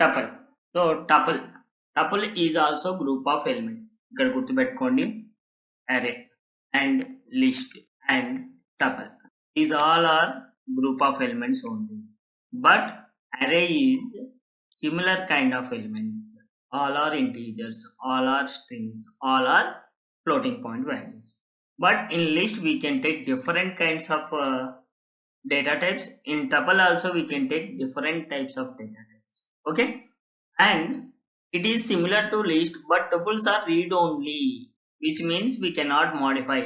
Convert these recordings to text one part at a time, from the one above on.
tuple. So tuple is also group of elements. ఇక్కడ గుర్తుపెట్టుకోండి, array and list and tuple. These all are group of elements only. But array is similar kind of elements. All are integers, all are strings, all are floating point values. But in list we can take different kinds of data types. In tuple also we can take different types of data types. Okay, and it is similar to list, but tuples are read only, which means we cannot modify.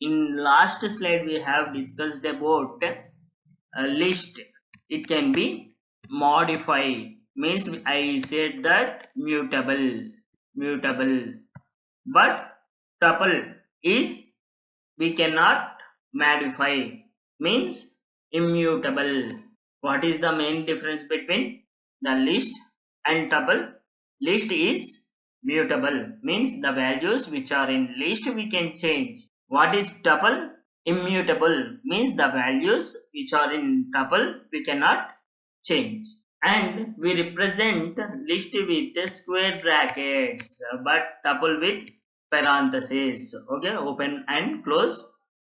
In last slide we have discussed about list. It can be modified, means I said that mutable, but tuple is we cannot modify, means immutable. What is the main difference between the list and tuple? List is mutable, means the values which are in list we can change. What is tuple? Immutable, means the values which are in tuple we cannot change. And we represent list with square brackets, but tuple with parentheses. Okay, open and close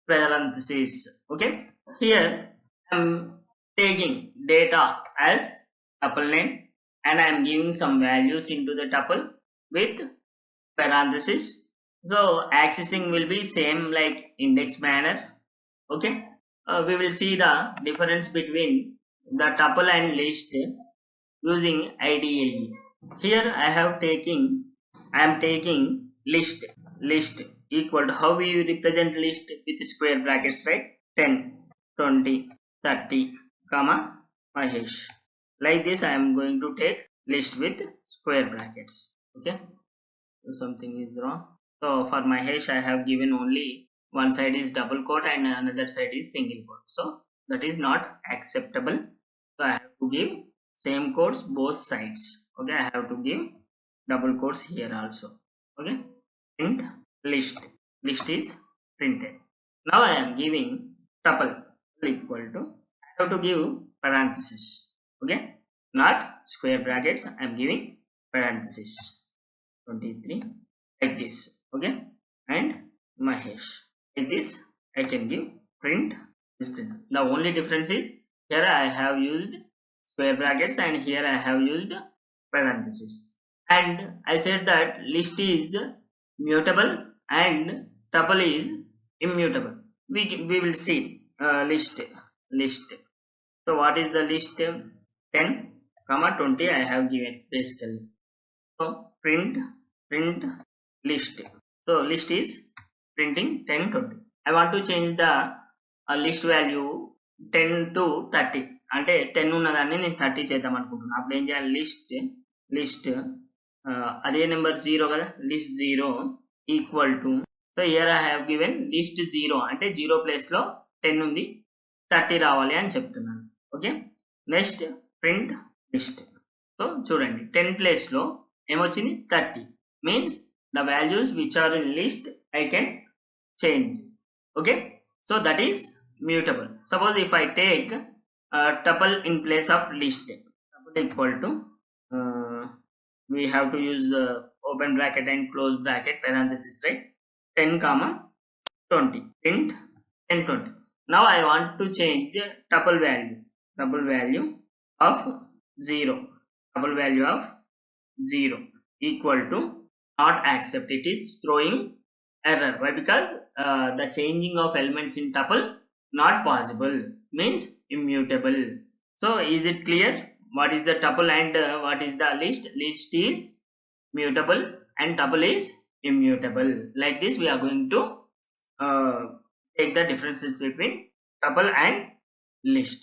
parentheses. Okay, here I am taking data as tuple name, and I am giving some values into the tuple with parentheses. So accessing will be same like index manner. Okay, we will see the difference between the tuple and list using IDE. Here I am taking list equal to, how we represent list with square brackets, right? 10, 20, 30, comma Mahesh. Like this I am going to take list with square brackets. Okay, so something is wrong. So for Mahesh I have given only one side is double quote and another side is single quote, so that is not acceptable. So I have to give same quotes both sides. Okay, I have to give double quotes here also. Okay, print list is printed. Now I am giving tuple equal to, I have to give parenthesis. Okay, not square brackets, I am giving parenthesis. 23 like this. Okay, and Mahesh like this I can give print is print. The only difference is here I have used square brackets and here I have used parenthesis. And I said that list is mutable and tuple is immutable. We will see list. So what is the list? 10, comma 20 I have given basically. So print list. So list is printing 10, 20. I want to change the list value 10 to 30. అంటే 10 ఉన్నదాన్ని నేను 30 చేద్దాం అనుకుంటున్నాను. అప్పుడు ఏం చేయాలి? List అదే number 0 కదా, list 0 equal to, so here I have given list 0 అంటే 0 ప్లేస్ లో 10 ఉంది, 30 రావాలి అని చెప్తున్నాను. Okay, next print list. So చూడండి 10 ప్లేస్ లో ఏమొచ్చింది? 30. Means the values which are in list I can change. Okay, so that is mutable. Suppose if I take tuple in place of list, tuple equal to we have to use open bracket and close bracket parenthesis, right? 10 comma 20, print 10, 20. Now I want to change tuple value of 0, tuple value of 0 equal to not accept. It is throwing error. Why? Because the changing of elements in tuple not possible, means immutable. So is it clear what is the tuple and what is the list? List is mutable and tuple is immutable. Like this we are going to take the differences between tuple and list.